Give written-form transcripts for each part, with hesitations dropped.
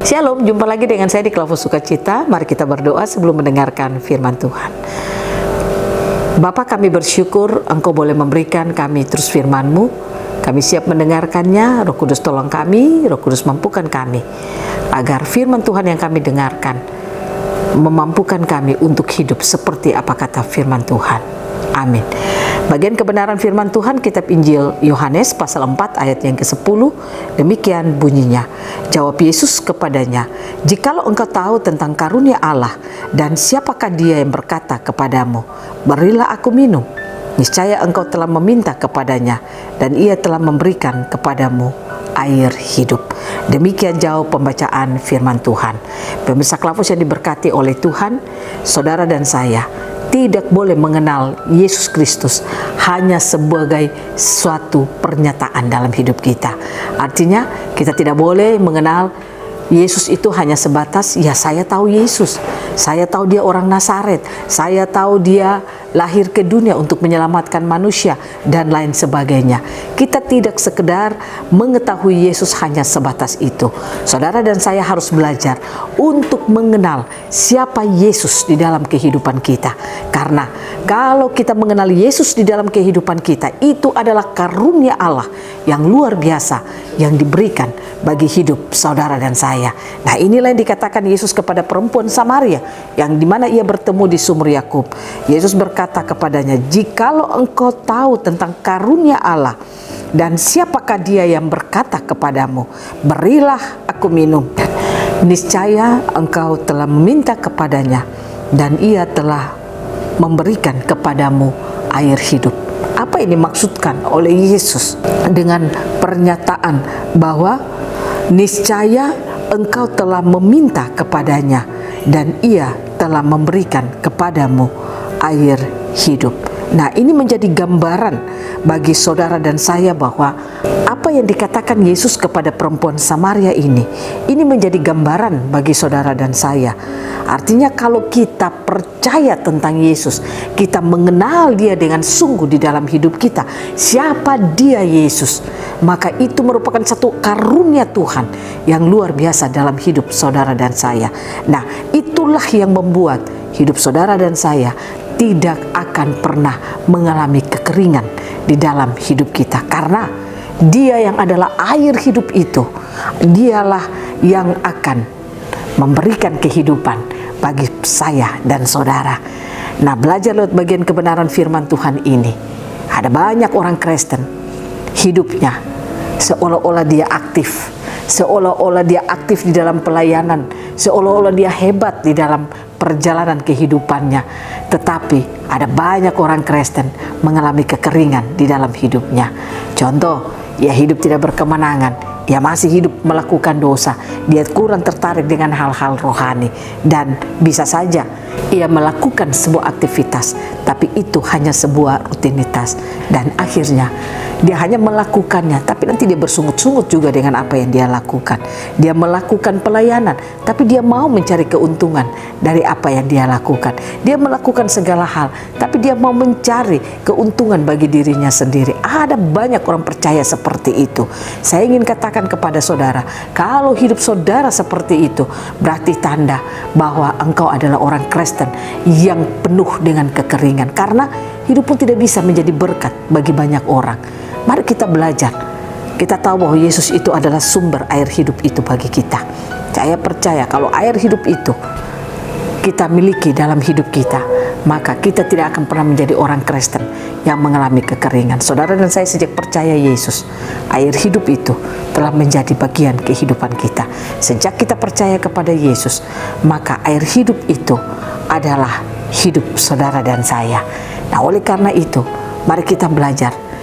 Shalom, jumpa lagi dengan saya di Klavus Sukacita. Mari kita berdoa sebelum mendengarkan firman Tuhan. Bapa, kami bersyukur Engkau boleh memberikan kami terus firman-Mu. Kami siap mendengarkannya. Roh Kudus tolong kami, Roh Kudus mampukan kami, agar firman Tuhan yang kami dengarkan memampukan kami untuk hidup seperti apa kata firman Tuhan. Amin. Bagian kebenaran firman Tuhan, kitab Injil Yohanes pasal 4 ayat yang ke-10, demikian bunyinya. Jawab Yesus kepadanya, "Jikalau engkau tahu tentang karunia Allah dan siapakah dia yang berkata kepadamu, berilah aku minum, niscaya engkau telah meminta kepadanya dan ia telah memberikan kepadamu air hidup." Demikian jauh pembacaan firman Tuhan. Pemirsa Klavus yang diberkati oleh Tuhan, saudara dan saya tidak boleh mengenal Yesus Kristus hanya sebagai suatu pernyataan dalam hidup kita. Artinya kita tidak boleh mengenal Yesus itu hanya sebatas, ya saya tahu Yesus, saya tahu dia orang Nazaret, saya tahu dia lahir ke dunia untuk menyelamatkan manusia, dan lain sebagainya. Kita tidak sekedar mengetahui Yesus hanya sebatas itu. Saudara dan saya harus belajar untuk mengenal siapa Yesus di dalam kehidupan kita. Karena kalau kita mengenal Yesus di dalam kehidupan kita, itu adalah karunia Allah yang luar biasa yang diberikan bagi hidup saudara dan saya. Nah, inilah yang dikatakan Yesus kepada perempuan Samaria yang dimana ia bertemu di sumur Yakub. Yesus berkata kepadanya, "Jikalau engkau tahu tentang karunia Allah dan siapakah dia yang berkata kepadamu, berilah aku minum, niscaya engkau telah meminta kepadanya dan ia telah memberikan kepadamu air hidup." Apa ini maksudkan oleh Yesus dengan pernyataan bahwa niscaya engkau telah meminta kepadanya dan ia telah memberikan kepadamu air hidup? Nah, ini menjadi gambaran bagi saudara dan saya bahwa apa yang dikatakan Yesus kepada perempuan Samaria ini menjadi gambaran bagi saudara dan saya. Artinya kalau kita percaya tentang Yesus, kita mengenal dia dengan sungguh di dalam hidup kita, siapa dia Yesus, maka itu merupakan satu karunia Tuhan yang luar biasa dalam hidup saudara dan saya. Nah, itulah yang membuat hidup saudara dan saya tidak akan pernah mengalami kekeringan di dalam hidup kita, karena dia yang adalah air hidup itu, dialah yang akan memberikan kehidupan bagi saya dan saudara. Nah, belajar lewat bagian kebenaran firman Tuhan ini, ada banyak orang Kristen hidupnya seolah-olah dia aktif, seolah-olah dia aktif di dalam pelayanan, seolah-olah dia hebat di dalam perjalanan kehidupannya, tetapi ada banyak orang Kristen mengalami kekeringan di dalam hidupnya. Contoh, ia hidup tidak berkemenangan, ia masih hidup melakukan dosa, dia kurang tertarik dengan hal-hal rohani, dan bisa saja ia melakukan sebuah aktivitas, tapi itu hanya sebuah rutinitas, dan akhirnya dia hanya melakukannya, tapi nanti dia bersungut-sungut juga dengan apa yang dia lakukan. Dia melakukan pelayanan, tapi dia mau mencari keuntungan dari apa yang dia lakukan. Dia melakukan segala hal, tapi dia mau mencari keuntungan bagi dirinya sendiri. Ada banyak orang percaya seperti itu. Saya ingin katakan kepada saudara, kalau hidup saudara seperti itu, berarti tanda bahwa engkau adalah orang Kristen yang penuh dengan kekeringan, karena hidupmu tidak bisa menjadi berkat bagi banyak orang. Mari kita belajar. Kita tahu bahwa Yesus itu adalah sumber air hidup itu bagi kita. Saya percaya kalau air hidup itu kita miliki dalam hidup kita, maka kita tidak akan pernah menjadi orang Kristen yang mengalami kekeringan. Saudara dan saya sejak percaya Yesus, air hidup itu telah menjadi bagian kehidupan kita. Sejak kita percaya kepada Yesus, maka air hidup itu adalah hidup saudara dan saya. Nah, oleh karena itu, mari kita belajar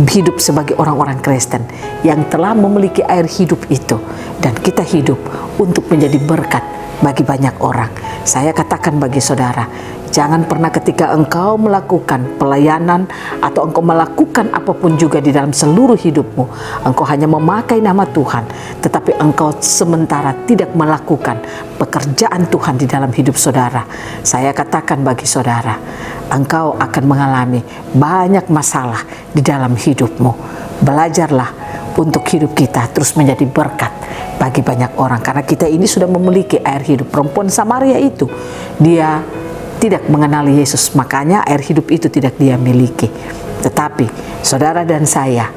hidup sebagai orang-orang Kristen yang telah memiliki air hidup itu, dan kita hidup untuk menjadi berkat bagi banyak orang. Saya katakan bagi saudara, jangan pernah ketika engkau melakukan pelayanan atau engkau melakukan apapun juga di dalam seluruh hidupmu, engkau hanya memakai nama Tuhan, tetapi engkau sementara tidak melakukan pekerjaan Tuhan di dalam hidup saudara. Saya katakan bagi saudara, engkau akan mengalami banyak masalah di dalam hidupmu. Belajarlah untuk hidup kita terus menjadi berkat bagi banyak orang, karena kita ini sudah memiliki air hidup. Perempuan Samaria itu, dia tidak mengenali Yesus, makanya air hidup itu tidak dia miliki. Tetapi saudara dan saya,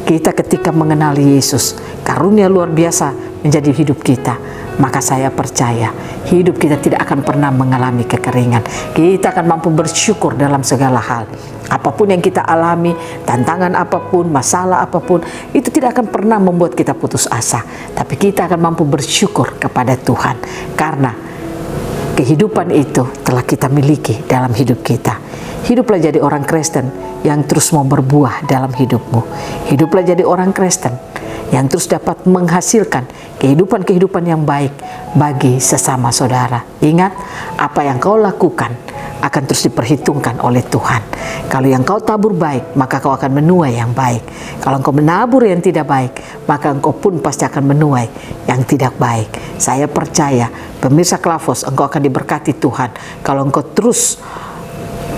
kita ketika mengenali Yesus, karunia luar biasa menjadi hidup kita, maka saya percaya hidup kita tidak akan pernah mengalami kekeringan. Kita akan mampu bersyukur dalam segala hal. Apapun yang kita alami, tantangan apapun, masalah apapun, itu tidak akan pernah membuat kita putus asa. Tapi kita akan mampu bersyukur kepada Tuhan, karena kehidupan itu telah kita miliki dalam hidup kita. Hiduplah jadi orang Kristen yang terus mau berbuah dalam hidupmu. Hiduplah jadi orang Kristen yang terus dapat menghasilkan kehidupan-kehidupan yang baik bagi sesama saudara. Ingat, apa yang kau lakukan akan terus diperhitungkan oleh Tuhan. Kalau yang kau tabur baik, maka kau akan menuai yang baik. Kalau engkau menabur yang tidak baik, maka engkau pun pasti akan menuai yang tidak baik. Saya percaya, pemirsa Klavos, engkau akan diberkati Tuhan kalau engkau terus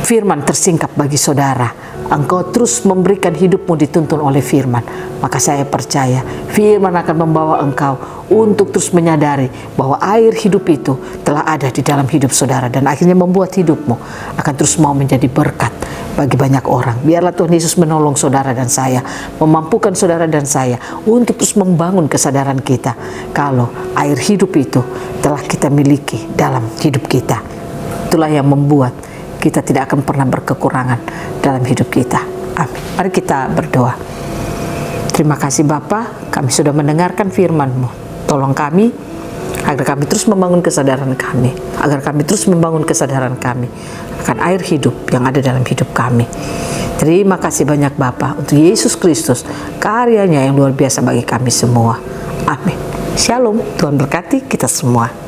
firman tersingkap bagi saudara, engkau terus memberikan hidupmu dituntun oleh firman, maka saya percaya firman akan membawa engkau untuk terus menyadari bahwa air hidup itu telah ada di dalam hidup saudara, dan akhirnya membuat hidupmu akan terus mau menjadi berkat bagi banyak orang. Biarlah Tuhan Yesus menolong saudara dan saya, memampukan saudara dan saya untuk terus membangun kesadaran kita kalau air hidup itu telah kita miliki dalam hidup kita. Itulah yang membuat kita tidak akan pernah berkekurangan dalam hidup kita. Amin. Mari kita berdoa. Terima kasih Bapa, kami sudah mendengarkan firman-Mu. Tolong kami agar kami terus membangun kesadaran kami, agar kami terus membangun kesadaran kami akan air hidup yang ada dalam hidup kami. Terima kasih banyak Bapa untuk Yesus Kristus, karyanya yang luar biasa bagi kami semua. Amin. Shalom, Tuhan berkati kita semua.